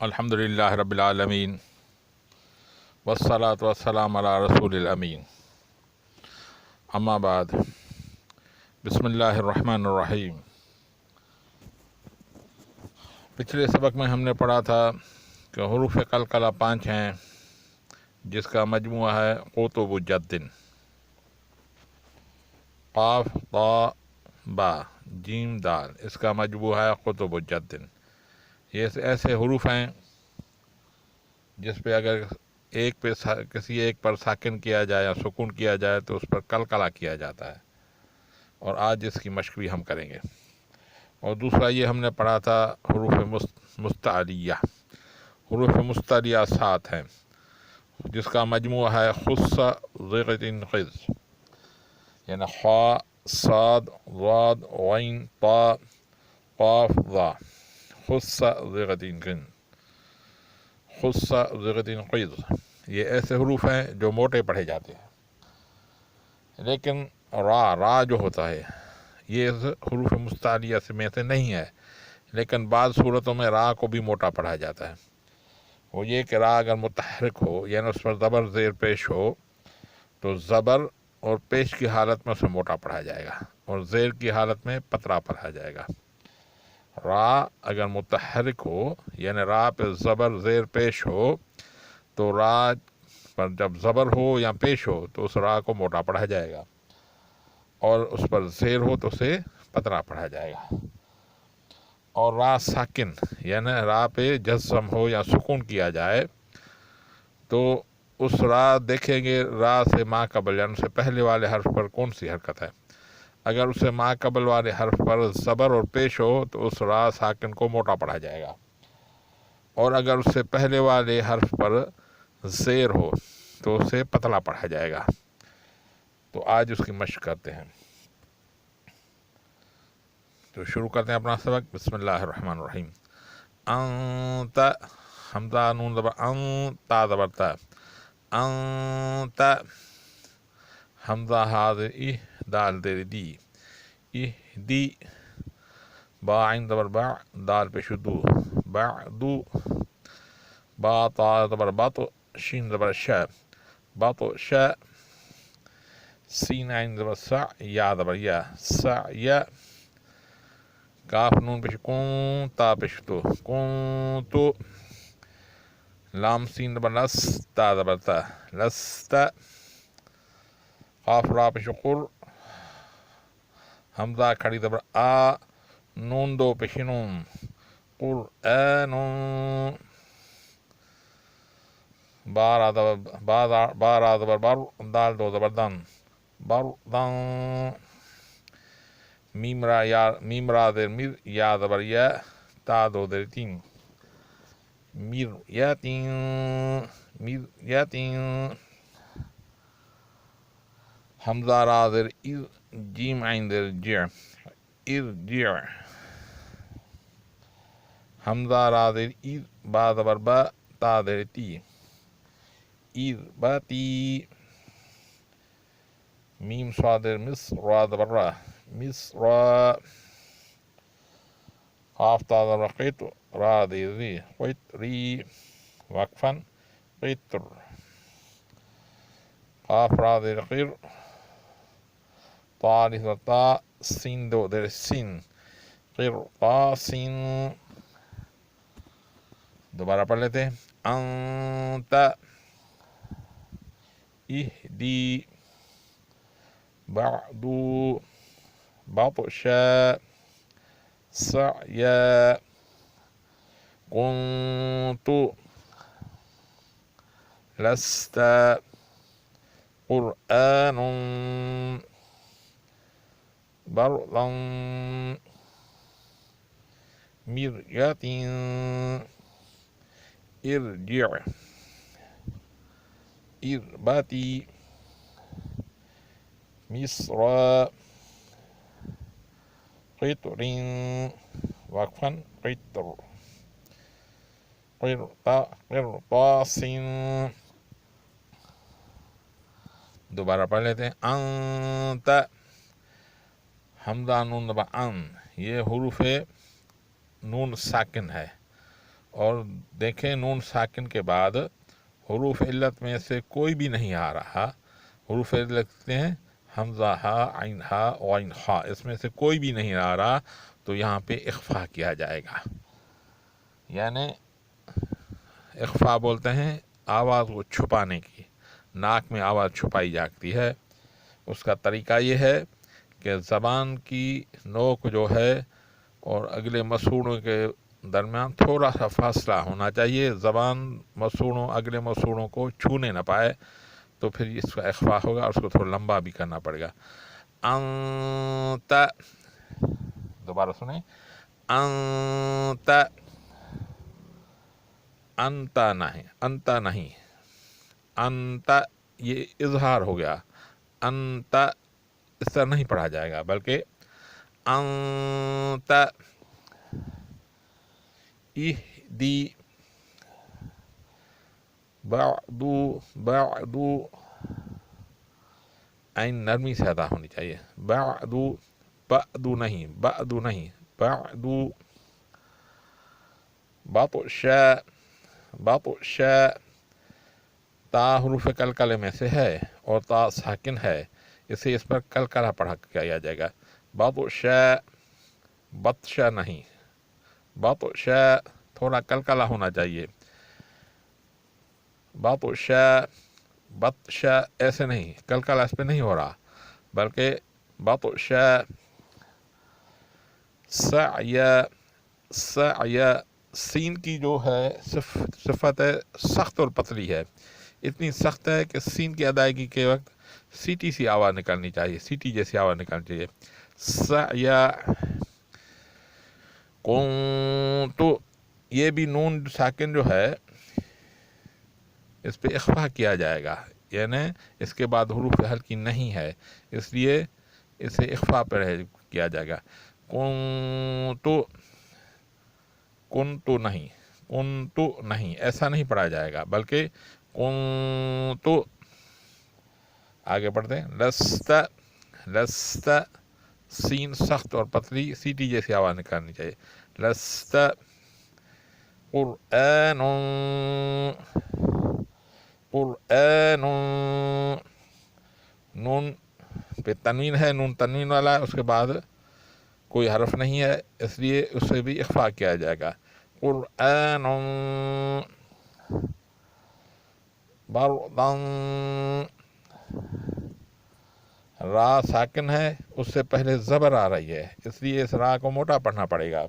الحمدللہ رب العالمین والصلاة والسلام علی رسول الامین، اما بعد، بسم اللہ الرحمن الرحیم۔ پچھلے سبق میں ہم نے پڑھا تھا کہ حروف قلقلہ 5 ہیں، جس کا مجموعہ ہے قطب جد۔ قاف طا با جیم دال، اس کا مجموعہ ہے قطب جد۔ یہ ایسے حروف ہیں جس پہ اگر کسی ایک پر ساکن کیا جائے یا سکون کیا جائے تو اس پر قلقلہ کیا جاتا ہے، اور آج اس کی مشق بھی ہم کریں گے۔ اور دوسرا یہ ہم نے پڑھا تھا حروف مستعلیہ۔ حروف مستعلیہ 7 ہیں، جس کا مجموعہ ہے خص ضغط قز، یعنی خا صاد ضاد غین طا قاف ضا، خص ضغط قز، خص ضغط قز۔ یہ ایسے حروف ہیں جو موٹے پڑھے جاتے ہیں، لیکن را جو ہوتا ہے یہ حروف مستعلیہ میں سے نہیں ہے، لیکن بعض صورتوں میں را کو بھی موٹا پڑھا جاتا ہے۔ وہ یہ کہ را اگر متحرک ہو، یعنی اس پر زبر زیر پیش ہو، تو زبر اور پیش کی حالت میں اسے موٹا پڑھا جائے گا، اور زیر کی حالت میں پتلا پڑھا جائے گا۔ را اگر متحرک ہو، یعنی را پہ زبر زیر پیش ہو، تو را پر جب زبر ہو یا پیش ہو تو اس را کو موٹا پڑھا جائے گا، اور اس پر زیر ہو تو اسے پتلا پڑھا جائے گا۔ اور را ساکن، یعنی را پہ جزم ہو یا سکون کیا جائے، تو اس را دیکھیں گے را سے ما قبل، یعنی اس سے پہلے والے حرف پر کون سی حرکت ہے۔ اگر اس سے ما قبل والے حرف پر زبر اور پیش ہو تو اس را ساکن کو موٹا پڑھا جائے گا، اور اگر اس سے پہلے والے حرف پر زیر ہو تو اسے پتلا پڑھا جائے گا۔ تو آج اس کی مشق کرتے ہیں۔ تو شروع کرتے ہیں اپنا سبق۔ بسم اللہ الرحمن الرحیم۔ انت، حمزہ نون زبر ان، تا زبر تا، انت، حمزہ حاضر ای، دال زیر دی، اہدی، با عین زبر با، دال پیش دو، بعدو، با تا زبر بط، شین زبر شا، بطش، سین عین زبر سع، یا زبر یا، سعی، کاف نون پیش کون، تا پیش تو، کنتو، لام سین زبر لس، تا زبر تا، لست، قاف را پیش قر، حمزہ کھڑی زبر آ، نون دو پیش نون، قرآن، با را زبر بر، دال دو زبر دن، بردن، میم را زیر میر، یا زبر یا، تا دو زیر تین، میریتین، میریتین، حمزہ را زیر از، جیم عین زیر جع، ارجع، حمزہ را زیر از، با زبر با، تا زیر تی، اربتی، میم صاد زیر مس، را زبر را، مصر، قاف تا زبر قط، را زیر ری، قطری، وقفا، قطر، قاف را زیر قر، طا زبر تا، سین دو زیر سین، قرطاسین۔ دوبارہ پڑھ لیتے ہیں۔ انت، اہدی، بعدو، بطشا، سعیا، کنتو، لست، قرآن، بردا، مرية، ارجع، اربتي، مصر، قطر، وقفا، قطر، قرطاس۔ دوبارہ پڑھ لیتے ہیں۔ انت، حمزہ نون زبر ان، یہ حروف نون ساکن ہے، اور دیکھیں نون ساکن کے بعد حروف علت میں سے کوئی بھی نہیں آ رہا. حروف علت لکھتے ہیں حمزہ ہا عین ہا غین خا، اس میں سے کوئی بھی نہیں آ رہا تو یہاں پہ اخفا کیا جائے گا. یعنی اخفا بولتے ہیں آواز کو چھپانے کی. ناک میں آواز چھپائی جاتی ہے. اس کا طریقہ یہ ہے کہ زبان کی نوک جو ہے اور اگلے مسوڑوں کے درمیان تھوڑا سا فاصلہ ہونا چاہیے. زبان مسوڑوں اگلے مسوڑوں کو چھونے نہ پائے تو پھر اس کا اخفا ہوگا اور اس کو تھوڑا لمبا بھی کرنا پڑے گا. انت، دوبارہ سنیں، انت، انتا نہیں، انتا نہیں، انتا یہ اظہار ہو گیا. انتا اس طرح نہیں پڑھا جائے گا بلکہ انت اہدی، بعدو، بعدو عین نرمی سے ادا ہونی چاہیے. بعدو، بعدو نہیں، بعدو نہیں، بعدو. بطش، بطش، تا حروف کلکلے میں سے ہے اور تا ساکن ہے، اسے اس پر کلکلہ پڑھا کیا جائے گا. بطش، بطش نہیں، بطش تھوڑا کلکلہ ہونا چاہیے. بطش، بطش ایسے نہیں، کلکلہ اس پہ نہیں ہو رہا بلکہ بطش. سعی، سعی، سین کی جو ہے صفت ہے سخت اور پتلی ہے. اتنی سخت ہے کہ سین کی ادائیگی کے وقت سیٹی سی آواز نکلنی چاہیے، سیٹی جیسی آواز نکلنی چاہیے. سعی، کنت، یہ بھی نون ساکن جو ہے اس پہ اخفا کیا جائے گا، یعنی اس کے بعد حروف حلقی نہیں ہے اس لیے اسے اخفا پر کیا جائے گا. کنت، کنتو نہیں، کنتو نہیں، ایسا نہیں پڑھا جائے گا بلکہ کنتو. آگے بڑھتے ہیں. لست، لست، سین سخت اور پتلی سیٹی جیسی آواز نکالنی چاہیے. لست. قرآن، قرآن، نون پہ تنوین ہے، نون تنوین والا ہے، اس کے بعد کوئی حرف نہیں ہے اس لیے اسے بھی اخفا کیا جائے گا. قرآن بردا، را ساکن ہے، اس سے پہلے زبر آ رہی ہے اس لیے اس را کو موٹا پڑھنا پڑے گا.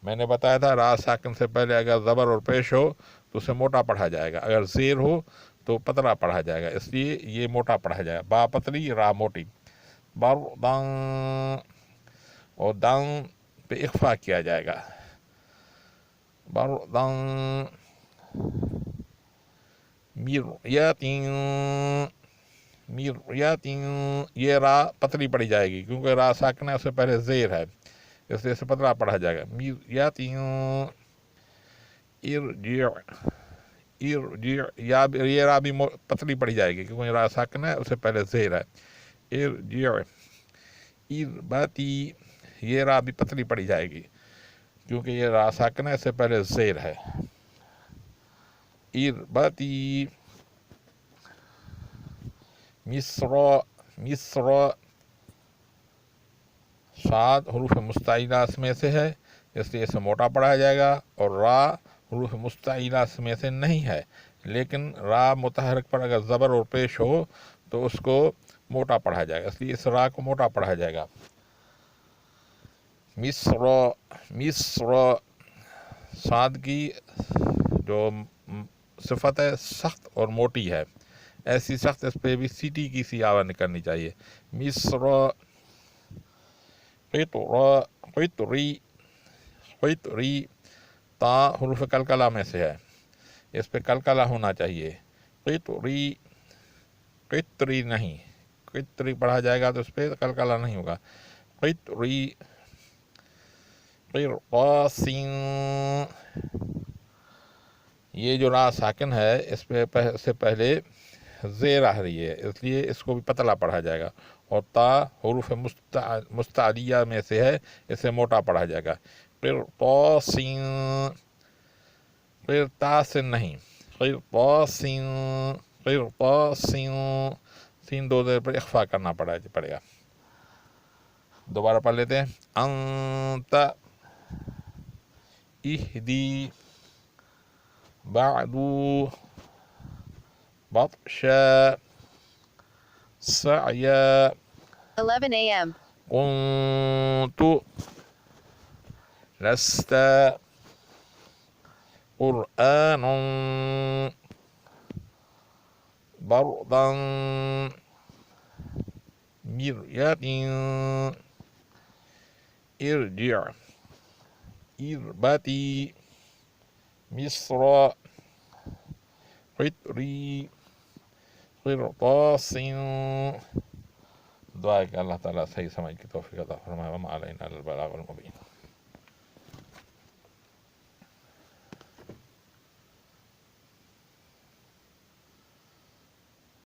میں نے بتایا تھا را ساکن سے پہلے اگر زبر اور پیش ہو تو اسے موٹا پڑھا جائے گا، اگر زیر ہو تو پتلا پڑھا جائے گا، اس لیے یہ موٹا پڑھا جائے گا. با پتلی را موٹی. بردن، اور دن پہ اخفا کیا جائے گا. بردن. مرية، مرية، یہ را پتلی پڑھی جائے گی کیونکہ را ساکن ہے، اس سے پہلے زیر ہے اس لیے اسے پتلا پڑھا جائے گا. مرية، ارجع، ارجع، یہ را بھی پتلی پڑھی جائے گی کیونکہ را ساکن ہے، اس سے پہلے زیر ہے. ارجع. اربتی، یہ را بھی پتلی پڑھی جائے گی کیونکہ یہ را ساکن ہے، اس سے پہلے زیر ہے. اربتی. مصر، مصر، صاد حروف مستعلیٰ میں سے ہے اس لیے اسے موٹا پڑھا جائے گا، اور را حروف مستعلیٰ میں سے نہیں ہے لیکن را متحرک پر اگر زبر اور پیش ہو تو اس کو موٹا پڑھا جائے گا، اس لیے اس را کو موٹا پڑھا جائے گا. مصر، مصر، صاد کی جو صفت ہے سخت اور موٹی ہے، ایسی سخت اس پہ بھی سیٹی کی سی آواز نکلنی چاہیے. مصر. قطر، قطری، قطری، تا حروف کلکلہ میں سے ہے اس پہ کلکلہ ہونا چاہیے. قطری، قطری نہیں، قطری پڑھا جائے گا تو اس پہ کلکلہ نہیں ہوگا. قطری. قرطاس، یہ جو را ساکن ہے اس پہ سے پہلے زیر آ رہی ہے اس لیے اس کو بھی پتلا پڑھا جائے گا، اور تا حروف مستعلیہ میں سے ہے اسے موٹا پڑھا جائے گا. قرطاس. قرطاس نہیں، قرطاس، قرطاس، سین دو دیر پر اخفا کرنا پڑے گا. دوبارہ پڑھ لیتے ہیں. انت اہدی بعد بطشا سعیا 11 a.m. كنت لست قرآن بردا مرية ارجع اربتي مصر قطری قرطاس. دعا کہ اللہ تعالیٰ صحیح سمجھ کی توفیق عطا فرمائے. وما علینا الا البلاغ المبین.